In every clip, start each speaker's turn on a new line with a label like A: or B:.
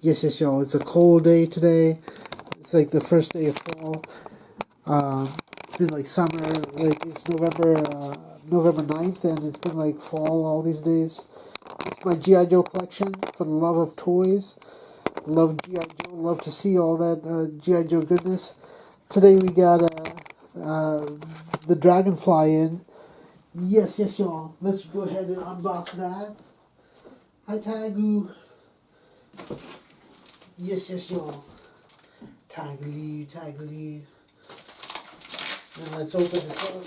A: Yes, y'all. It's a cold day today. It's like the first day of fall. It's been like summer. Like it's November 9th, and it's been like fall all these days. It's my GI Joe collection for the love of toys. Love GI Joe. Love to see all that GI Joe goodness. Today we got the Dragonfly in. Yes, y'all. Let's go ahead and unbox that. Hi, Tagu. Yes, y'all. Taggly. And let's open this up.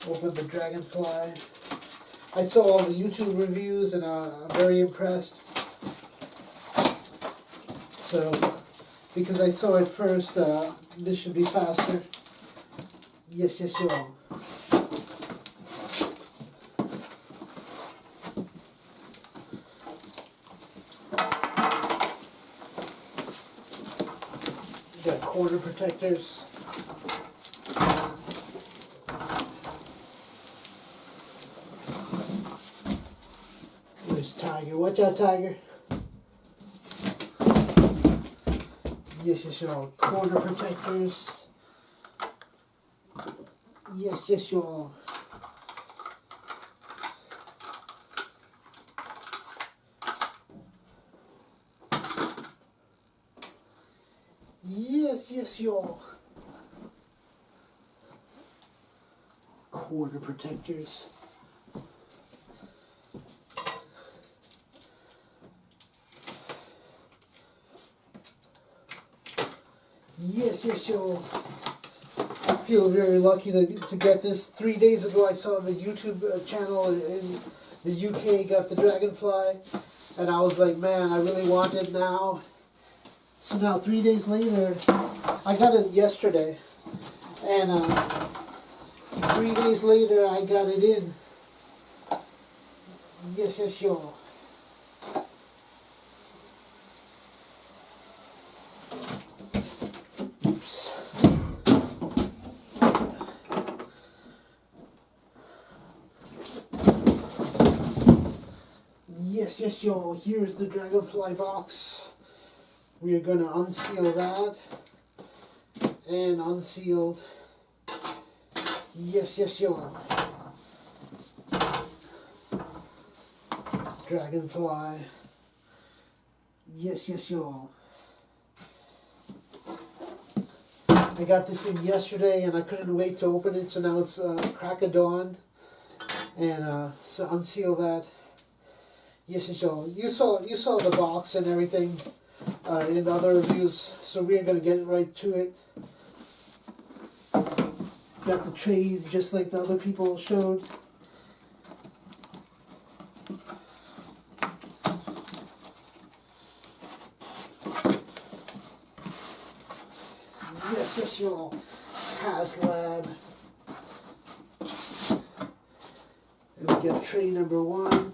A: Open the Dragonfly. I saw all the YouTube reviews and I'm very impressed. So, because I saw it first, this should be faster. Yes, y'all. Got corner protectors. There's Tiger. Watch out, Tiger. Yes, y'all. Corner protectors. Yes, y'all. Yes, y'all. Corner protectors. Yes, y'all. I feel very lucky to get this. 3 days ago I saw the YouTube channel in the UK got the Dragonfly, and I was like, man, I really want it now. So now 3 days later, I got it yesterday, and 3 days later I got it in. Yes, y'all. Oops. Yes, y'all. Here's the Dragonfly box. We are going to unseal that. And unsealed. Yes, y'all. Dragonfly. Yes, y'all. I got this in yesterday and I couldn't wait to open it, so now it's crack of dawn. And so unseal that. Yes, y'all. You saw the box and everything in the other reviews, so we're gonna get right to it. Got the trays just like the other people showed. Yes, y'all. HASLAB. And we got tray number 1.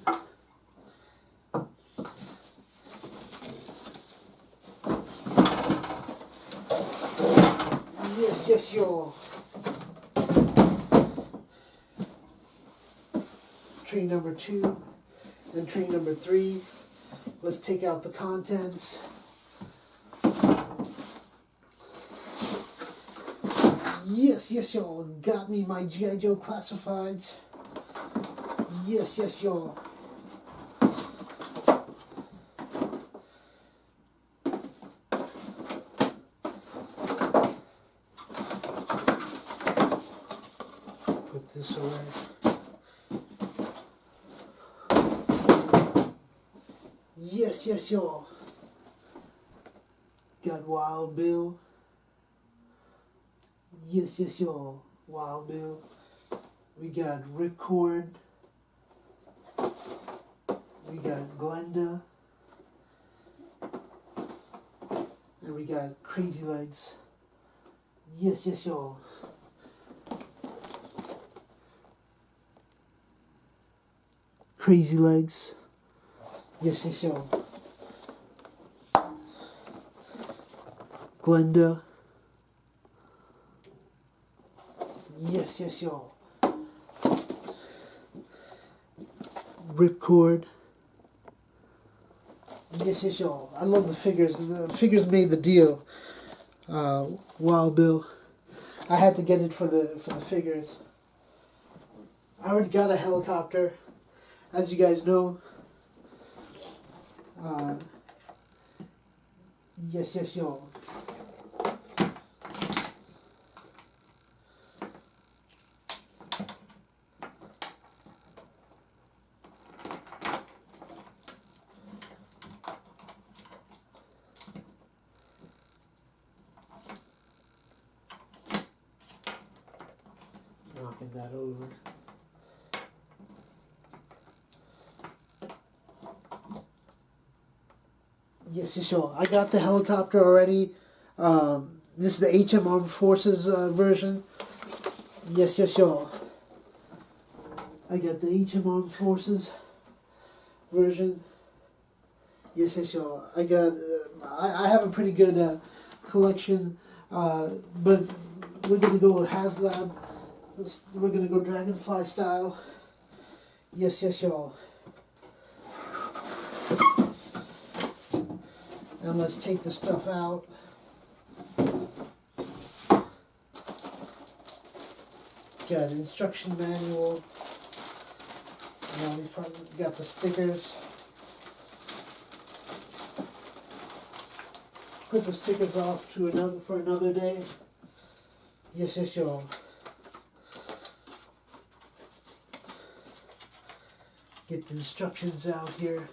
A: Yes, y'all. Tray number 2 and tray number 3. Let's take out the contents. Yes, y'all. Got me my GI Joe classifieds. Yes, y'all. Put this away. Yes, y'all. Got Wild Bill. Yes, y'all. Wild Bill. We got Ripcord. We got Glenda. And we got Crazy Legs. Yes, y'all. Crazy Legs. Yes, y'all. Glenda. Yes, y'all. Ripcord. Yes, yes, y'all. I love the figures. The figures made the deal. Wild Bill. I had to get it for the figures. I already got a helicopter, as you guys know. Yes, yes, y'all. Knocking that over. Yes, yes, y'all. I got the helicopter already. This is the HM Armed Forces version. Yes, yes, y'all. I got the HM Armed Forces version. Yes, yes, y'all. I got. I have a pretty good collection, but we're gonna go with HASLAB. We're gonna go Dragonfly style. Yes, yes, y'all. And let's take the stuff out. Got an instruction manual. Now these probably got the stickers. Put the stickers off to another day. Yes, yes, y'all. Get the instructions out here.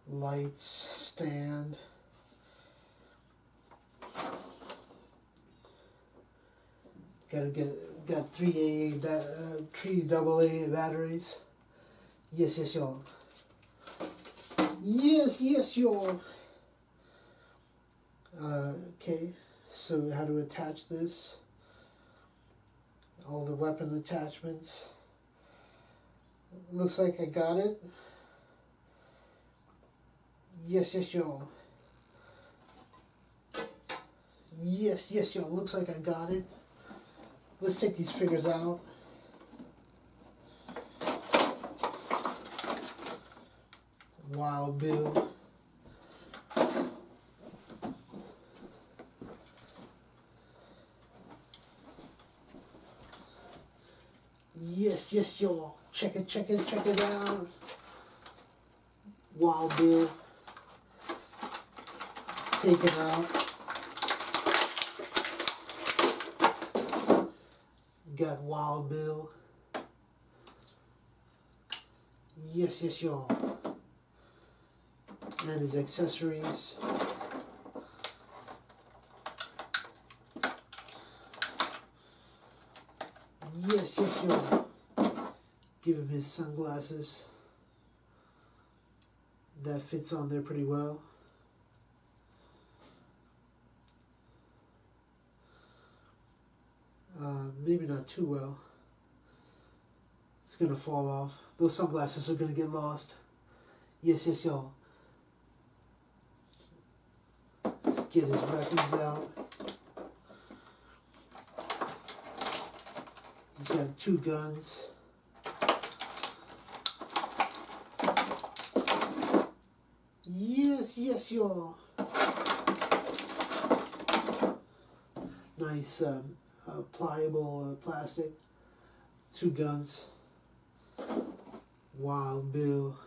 A: Lights, stand. Got three AA batteries. Yes, yes, y'all. Yes, yes, y'all. Okay, so how to attach this? All the weapon attachments. Looks like I got it. Yes, yes, y'all. Yes, yes, y'all. Looks like I got it. Let's take these figures out. Wild Bill. Yes, yes, y'all. Check it out. Wild Bill. Take it out. Got Wild Bill. Yes, yes, y'all. And his accessories. Yes, yes, y'all. Give him his sunglasses. That fits on there pretty well. Maybe not too well. It's gonna fall off. Those sunglasses are gonna get lost. Yes, yes, y'all. Let's get his weapons out. He's got 2 guns. Yes, yes, y'all. Nice pliable plastic. 2 guns. Wild Bill.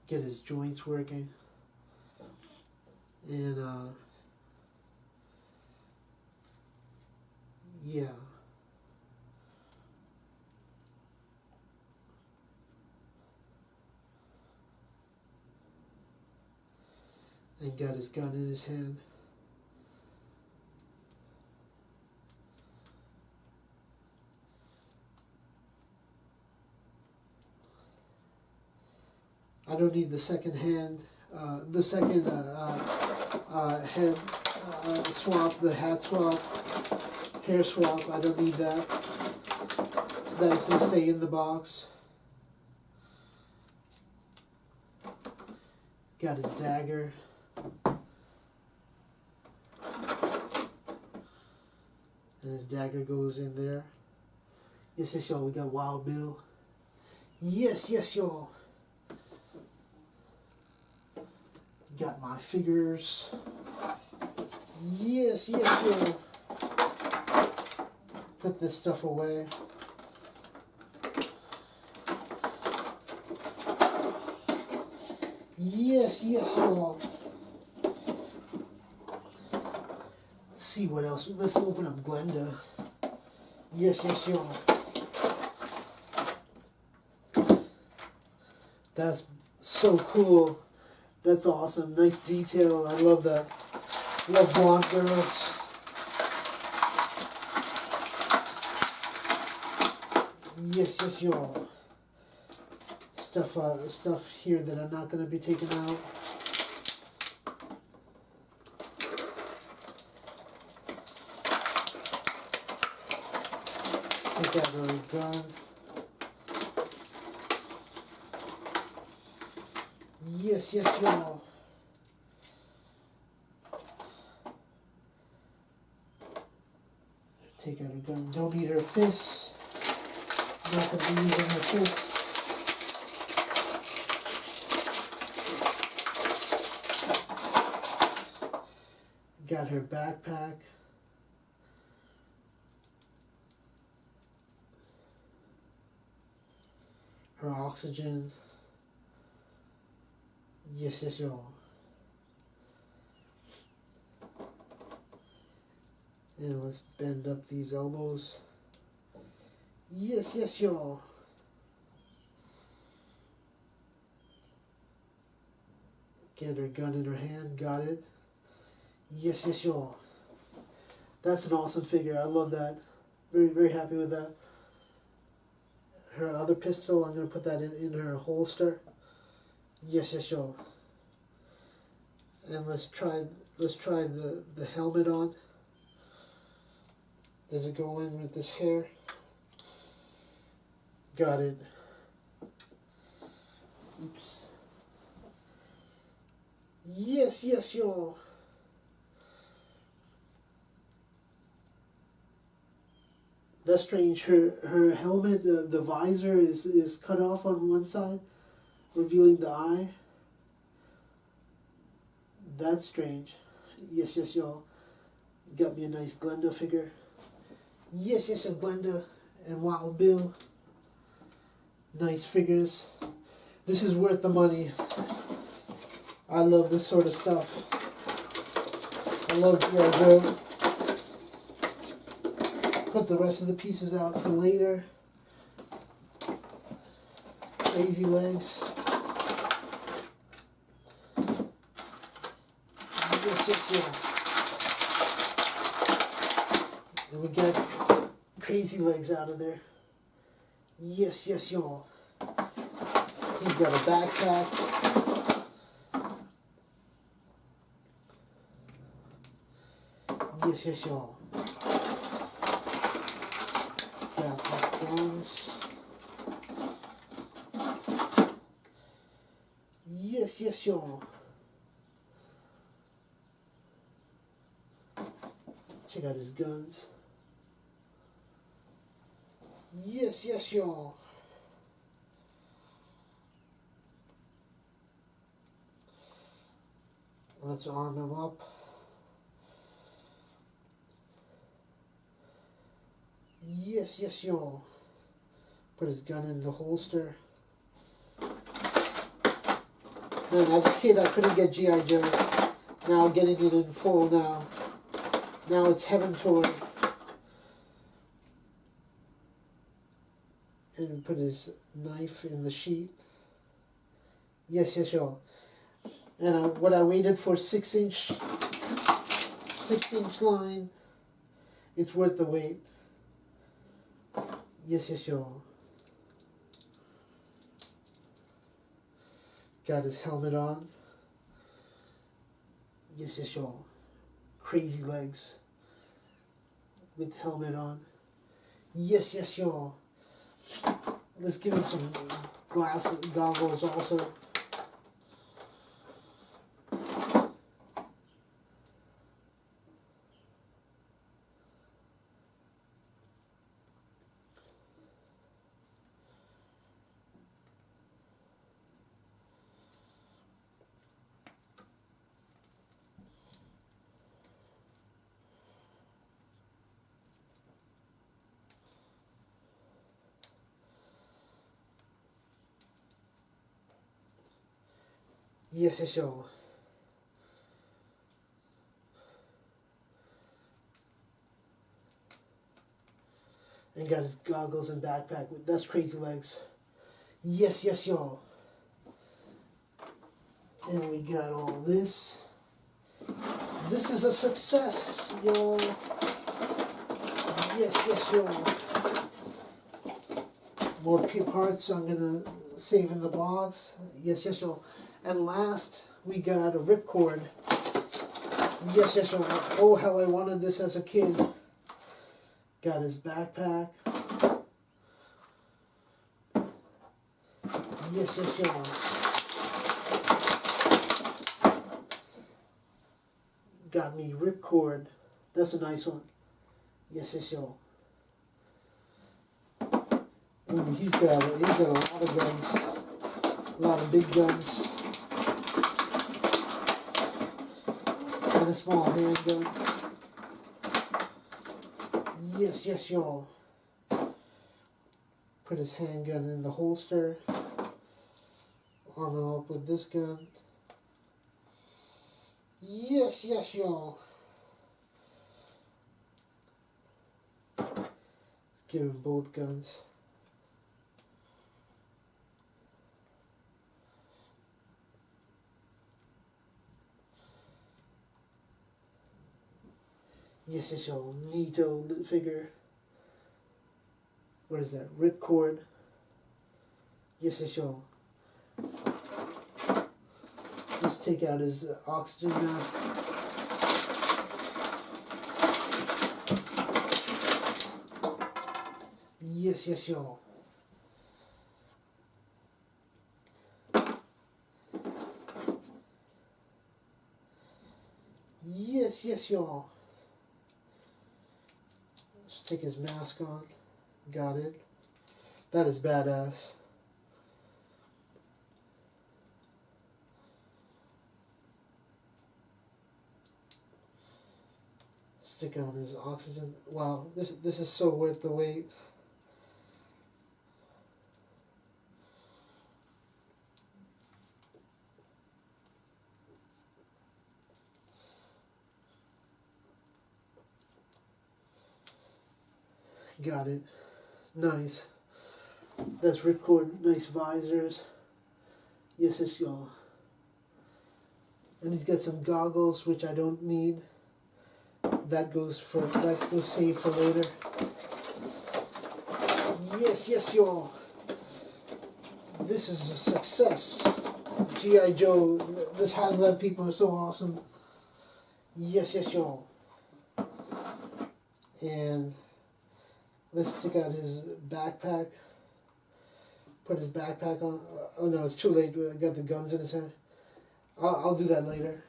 A: Get his joints working. And yeah. And got his gun in his hand. I don't need the second hand, the second head swap, the hat swap, hair swap. I don't need that. So that it's going to stay in the box. Got his dagger. And his dagger goes in there. Yes, yes, y'all. We got Wild Bill. Yes, yes, y'all. Got my figures. Yes, yes, y'all. Put this stuff away. Yes, yes, y'all. Let's see what else. Let's open up Glenda. Yes, yes, y'all. That's so cool. That's awesome. Nice detail. I love that. Love blonde girls. Yes, yes, y'all. Stuff here that I'm not going to be taking out. Take out our gun. Yes, yes, y'all. Take out her gun. Don't need her fists. Not going to be using her fists. Got her backpack. Her oxygen. Yes, yes, y'all. And let's bend up these elbows. Yes, yes, y'all. Get her gun in her hand. Got it. Yes, yes, y'all. That's an awesome figure. I love that. Very, very happy with that. Her other pistol, I'm going to put that in her holster. Yes, yes, y'all. And let's try the helmet on. Does it go in with this hair? Got it. Oops. Yes, yes, y'all. That's strange. Her helmet, the visor is cut off on one side, revealing the eye. That's strange. Yes, yes, y'all. Got me a nice Glenda figure. Yes, yes, a Glenda and Wild Bill. Nice figures. This is worth the money. I love this sort of stuff. I love G.I. Joe. Put the rest of the pieces out for later. Crazy legs. Yes, yes, yeah. And we got crazy legs out of there. Yes, yes, y'all. He's got a backpack. Yes, yes, y'all. Got guns. Yes, yes, y'all. Check out his guns. Yes, yes, y'all. Let's arm him up. Yes, yes, y'all. Put his gun in the holster. Man, as a kid, I couldn't get G.I. Joe. Now getting it in full now. Now it's heaven toy. And put his knife in the sheet. Yes, yes, y'all. And what I waited for 6-inch line, it's worth the wait. Yes, yes, y'all. Got his helmet on. Yes, yes, y'all. Crazy legs with helmet on. Yes, yes, y'all. Let's give him some goggles also. Yes, yes, y'all. And got his goggles and backpack. That's Crazy Legs. Yes, yes, y'all. And we got all this. This is a success, y'all. Yes, yes, y'all. More parts I'm gonna save in the box. Yes, yes, y'all. And last, we got a ripcord. Yes, yes, y'all. Oh, how I wanted this as a kid. Got his backpack. Yes, yes, y'all. Got me ripcord. That's a nice one. Yes, yes, y'all. Ooh, he's got a lot of guns. A lot of big guns. And a small handgun. Yes, yes, y'all. Put his handgun in the holster. Arm him up with this gun. Yes, yes, y'all. Let's give him both guns. Yes, yes, y'all. Neato figure. What is that? Ripcord. Yes, yes, y'all. Let's take out his oxygen mask. Yes, yes, y'all. Yes, yes, y'all. Stick his mask on. Got it. That is badass. Stick on his oxygen. Wow, this is so worth the wait. Got it. Nice. That's ripcord. Nice visors. Yes, yes, y'all. And he's got some goggles, which I don't need. That goes saved for later. Yes, yes, y'all. This is a success. G.I. Joe. This HASLAB people are so awesome. Yes, yes, y'all. And let's stick out his backpack. Put his backpack on. Oh no, it's too late. I got the guns in his hand. I'll do that later.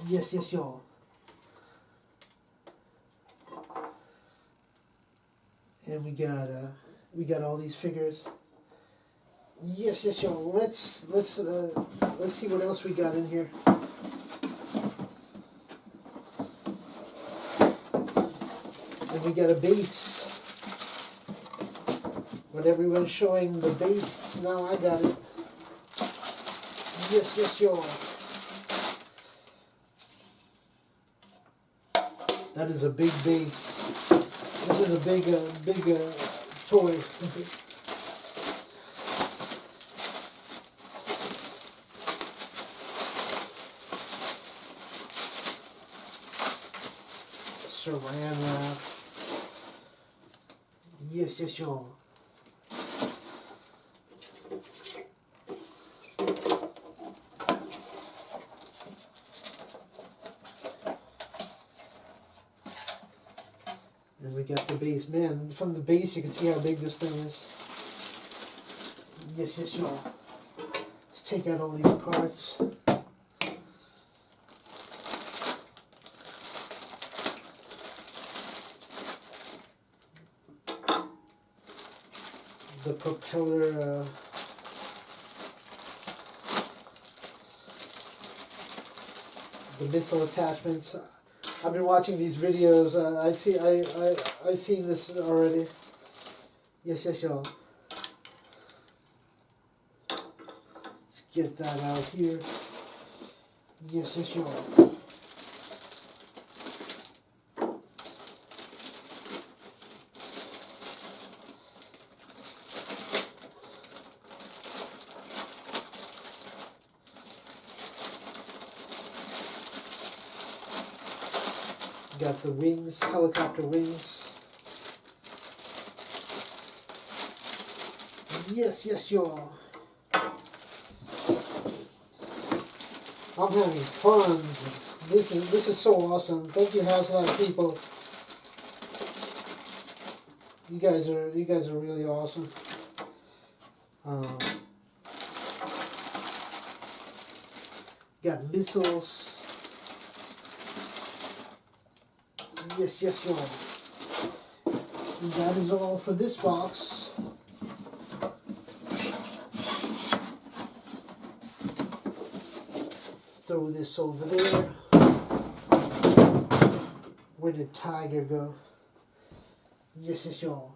A: Yes, yes, y'all. And we got all these figures. Yes, yes, y'all. Let's see what else we got in here. And we got a base. When everyone's showing the base, now I got it. Yes, yes, y'all. That is a big base. This is a big toy. Saran wrap. Yes, yes, y'all. And we got the base. Man, from the base you can see how big this thing is. Yes, yes, y'all. Let's take out all these parts. The propeller, the missile attachments. I've been watching these videos. I seen this already. Yes, yes, y'all. Let's get that out here. Yes, yes, y'all. Got the wings, helicopter wings. Yes, yes, y'all. I'm having fun. This is so awesome. Thank you, HASLAB people. You guys are really awesome. Got missiles. Yes, yes, y'all. And that is all for this box. Throw this over there. Where did Tiger go? Yes, yes, y'all.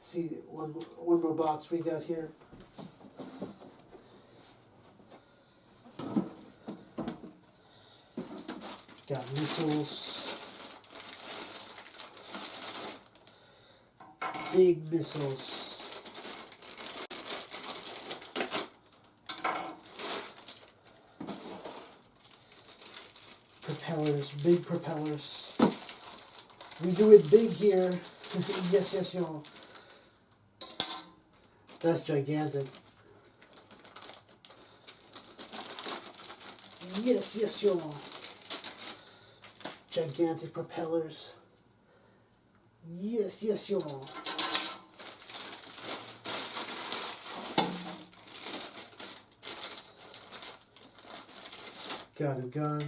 A: See, one more box we got here. Got missiles. Big missiles. Propellers, big propellers. We do it big here. Yes, yes, y'all. That's gigantic. Yes, yes, y'all. Gigantic propellers. Yes, yes, y'all. Got a gun.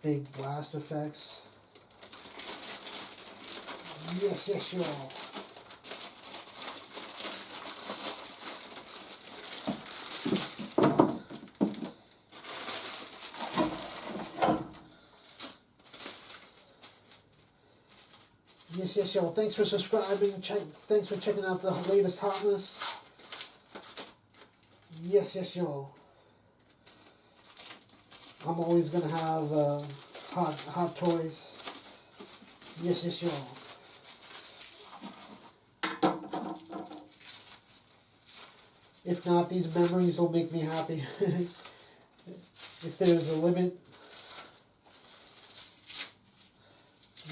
A: Big blast effects. Yes, yes, y'all. Yes, yes, y'all. Thanks for subscribing. Thanks for checking out the latest hotness. Yes, yes, y'all. I'm always gonna have hot toys. Yes, yes, y'all. If not, these memories will make me happy. If there's a limit.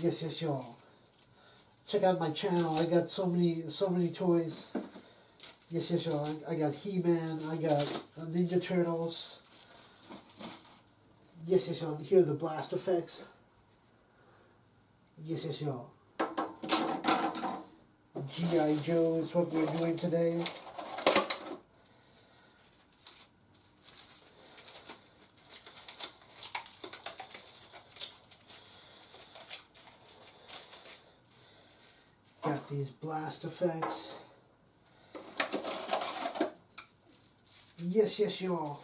A: Yes, yes, y'all. Check out my channel. I got so many toys. Yes, yes, y'all. I got He-Man. I got Ninja Turtles. Yes, yes, y'all. Hear the blast effects. Yes, yes, y'all. GIJOE is what we're doing today. Got these blast effects. Yes, yes, y'all.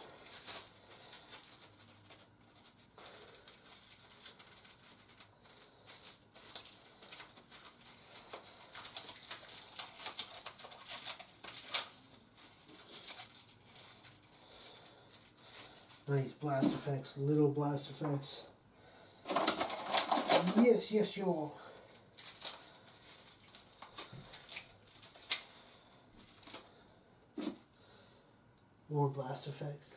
A: Nice blast effects, little blast effects. Yes, yes, y'all. More blast effects.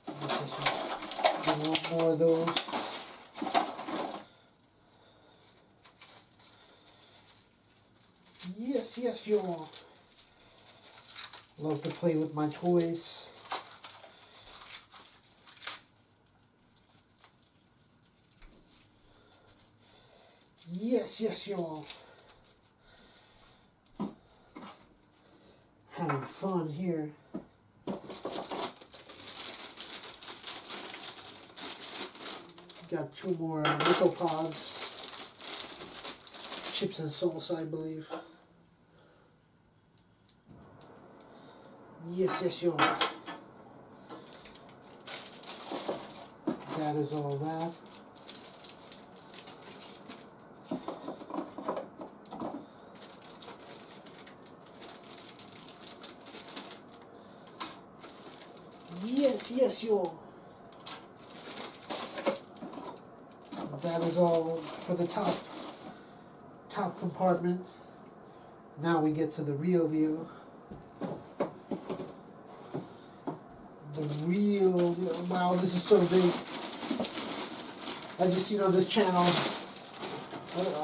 A: Yes, yes, y'all. I want more of those. Yes, yes, y'all. Love to play with my toys. Yes, yes, y'all. Having fun here. Got two more missile pods. Chips and salsa, I believe. Yes, y'all. That is all that. Yes, y'all. That is all for the top compartment. Now we get to the real deal. The real deal. Wow, this is so big. As you see on this channel,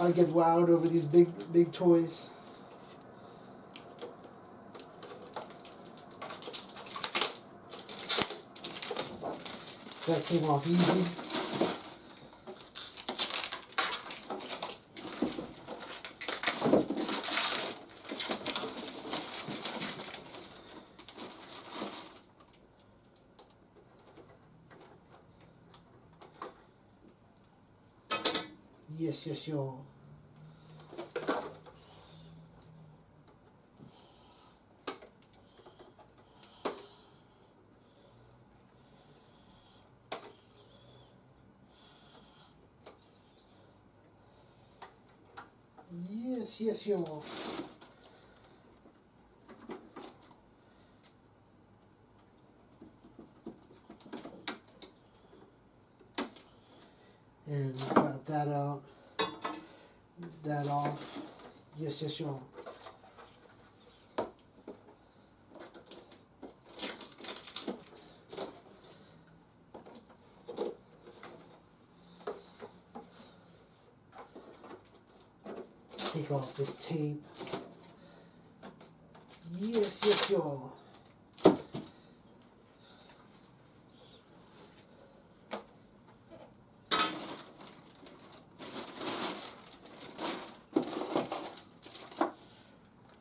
A: I get wowed over these big toys. That came off easy. Yes, y'all. Yes, y'all. And got that out. That off. Yes, y'all. Take off this tape. Yes, y'all.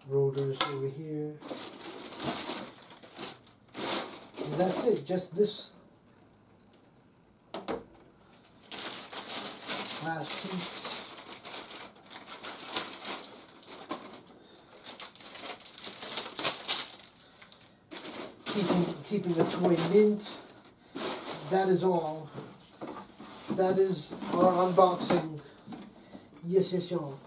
A: Rotors over here. And that's it, just this last piece. Keeping the toy mint. That is all. That is our unboxing. Yes, y'all.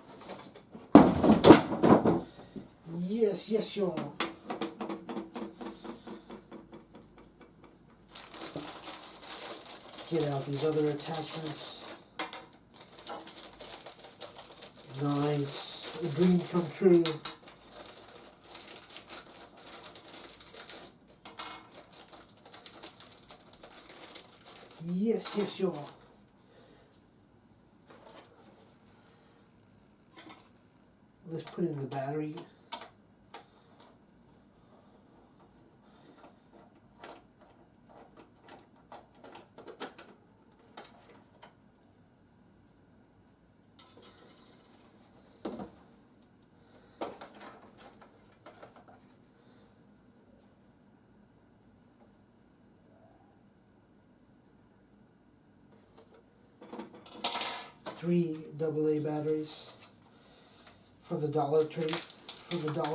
A: Yes, y'all. Get out these other attachments. Nice. A dream come true. Yes, y'all. Let's put in the battery. Three AA batteries from the dollar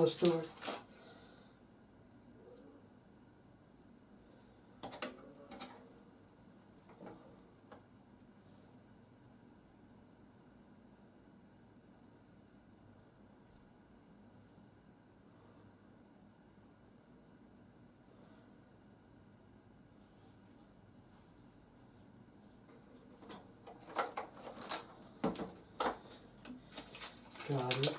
A: store. Got it.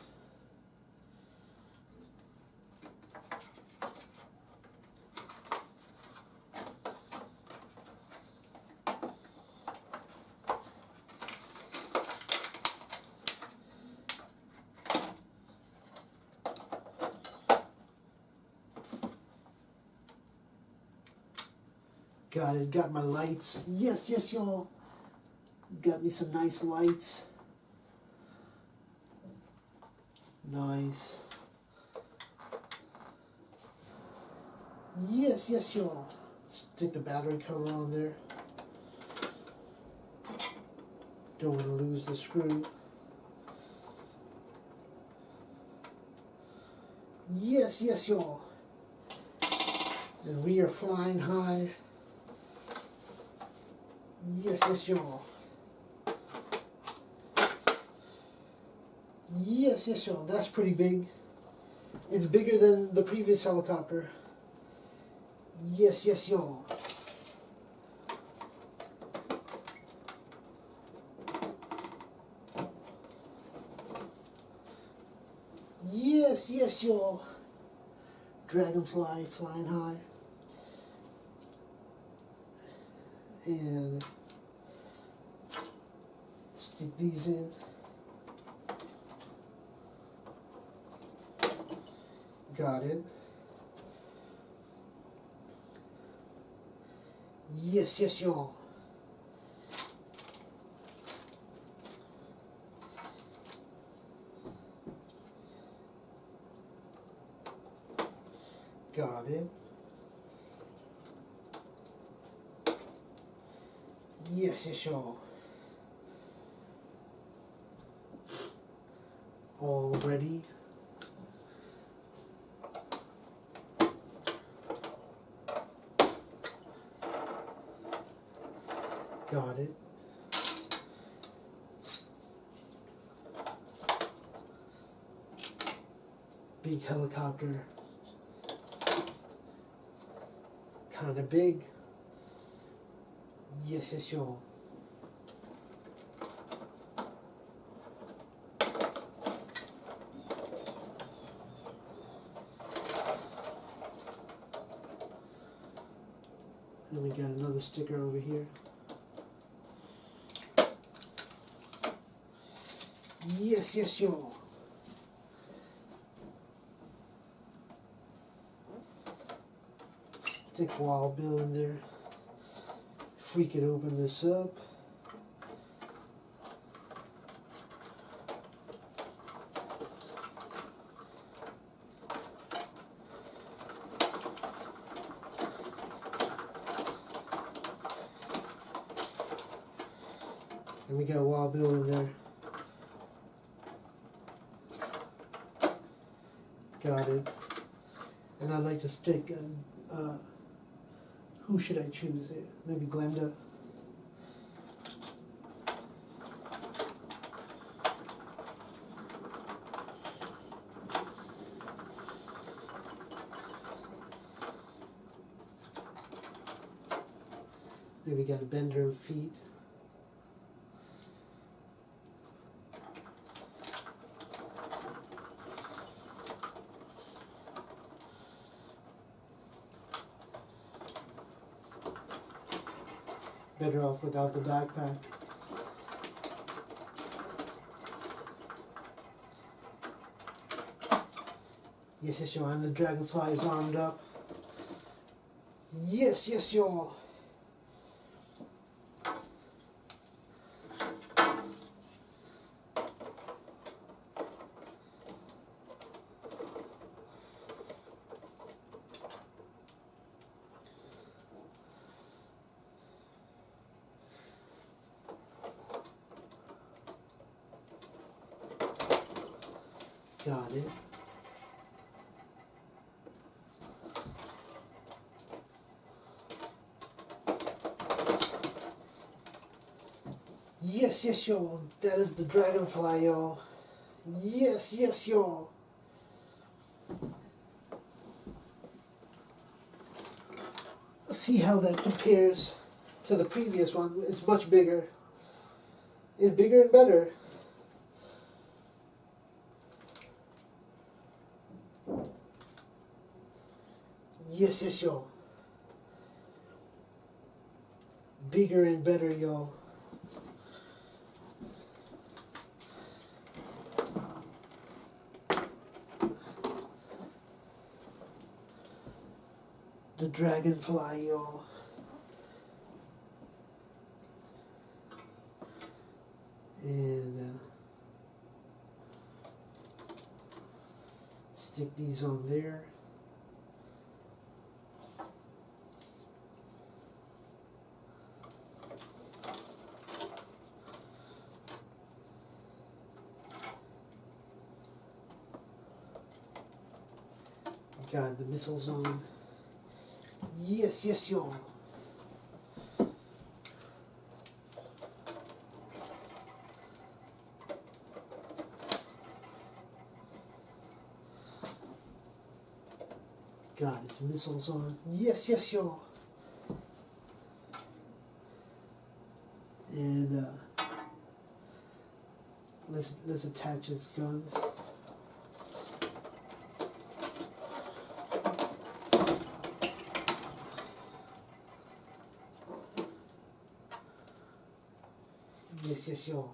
A: Got it. Got my lights. Yes, y'all. Got me some nice lights. Nice. Yes, y'all. Stick the battery cover on there. Don't want to lose the screw. Yes, y'all. And we are flying high. Yes, yes, y'all. Yes, yes, y'all. That's pretty big. It's bigger than the previous helicopter. Yes, yes, y'all. Yes, yes, y'all. Dragonfly flying high. And stick these in. Got it. Yes, yes, y'all. Got it. Yes, yes, y'all. All ready. Got it. Big helicopter. Kind of big. Yes, yes, y'all. And we got another sticker over here. Yes, yes, y'all. Stick Wild Bill in there. If we could open this up. And we got Wild Bill in there. Got it. And I'd like to stick, who should I choose? Maybe Glenda. Maybe got to bend her feet. Better off without the backpack. Yes, yes, y'all. And the Dragonfly is armed up. Yes, yes, y'all. Got it. Yes, yes, y'all. That is the Dragonfly, y'all. Yes, yes, y'all. See how that compares to the previous one. It's much bigger. It's bigger and better. Yes, yes, y'all. Bigger and better, y'all. The Dragonfly, y'all. And stick these on there. Got the missiles on. Yes, yes, y'all. Got its missiles on. Yes, yes, y'all. And let's attach his guns. Yes, yes, y'all.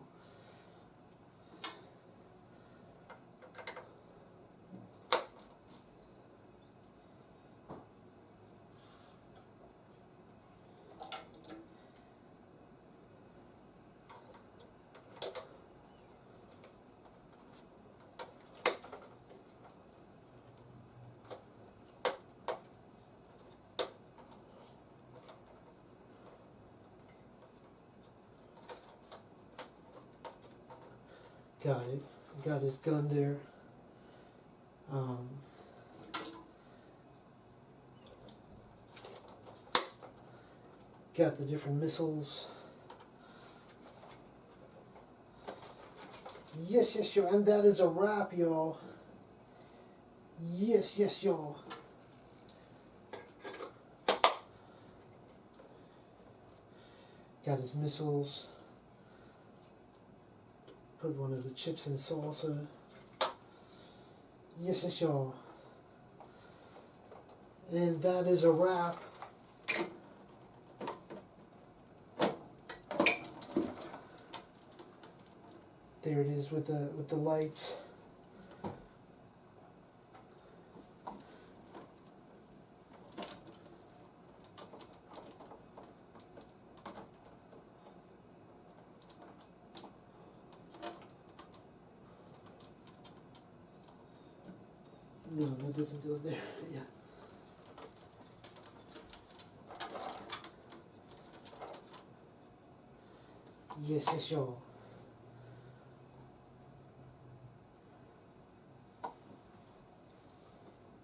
A: Got it. Got his gun there. Got the different missiles. Yes, yes, y'all. And that is a wrap, y'all. Yes, yes, y'all. Got his missiles. Put one of the chips in salsa. Yes, yes, y'all. And that is a wrap. There it is with the lights. No, that doesn't go there. Yeah. Yes, yes, y'all.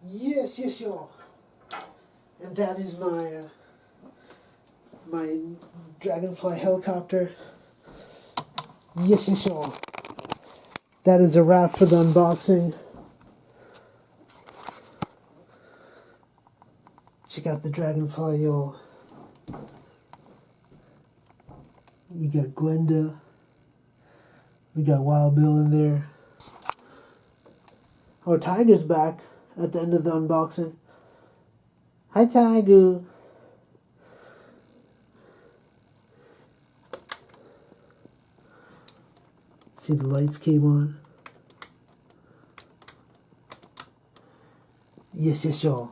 A: Yes, yes, y'all. And that is my my Dragonfly helicopter. Yes, yes, y'all. That is a wrap for the unboxing. Check out the Dragonfly, y'all. We got Glenda. We got Wild Bill in there. Oh, Tiger's back at the end of the unboxing. Hi, Tiger. See, the lights came on. Yes, yes, y'all.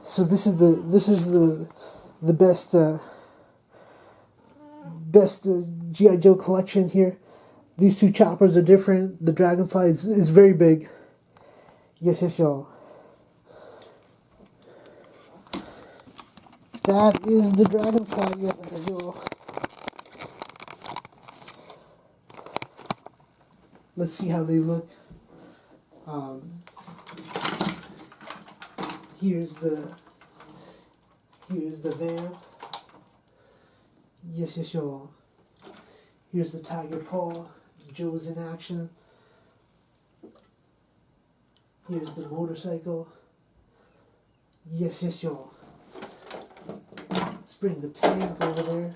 A: So this is the best GI Joe collection here. These two choppers are different. The Dragonfly is very big. Yes, yes, y'all. That is the Dragonfly, y'all. Let's see how they look. Here's the vamp. Yes, yes, y'all. Here's the Tiger Paw. Joe's in action. Here's the motorcycle. Yes, yes, y'all. Let's bring the tank over there.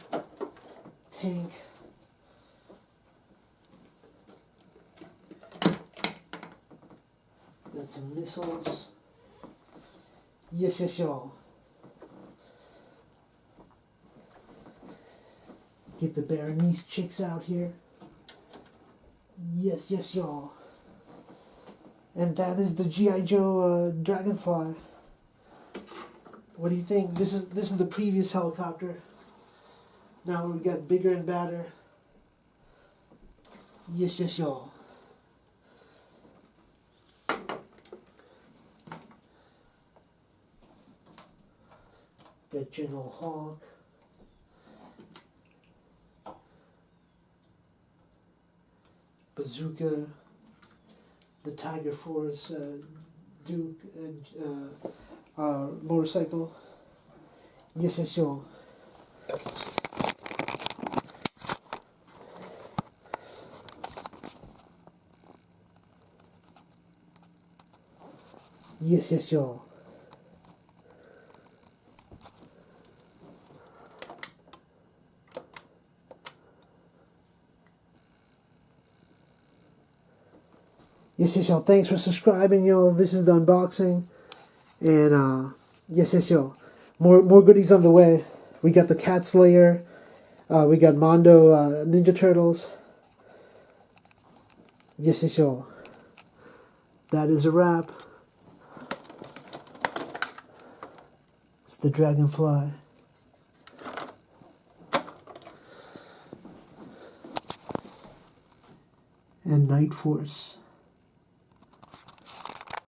A: Tank. Got some missiles. Yes, yes, y'all. Get the Berenice chicks out here. Yes, yes, y'all. And that is the GI Joe Dragonfly. What do you think? This is the previous helicopter. Now we got bigger and badder. Yes, yes, y'all. Got General Hawk. Bazooka. The Tiger Force, Duke, motorcycle. Yes, yes, yo. Yes, yes, yo. Yes, yes, yo. Thanks for subscribing, yo. This is the unboxing. And, yes, yes, yo. More goodies on the way. We got the Cat Slayer. We got Mondo Ninja Turtles. Yes, yes, yo. That is a wrap. It's the Dragonfly. And Night Force.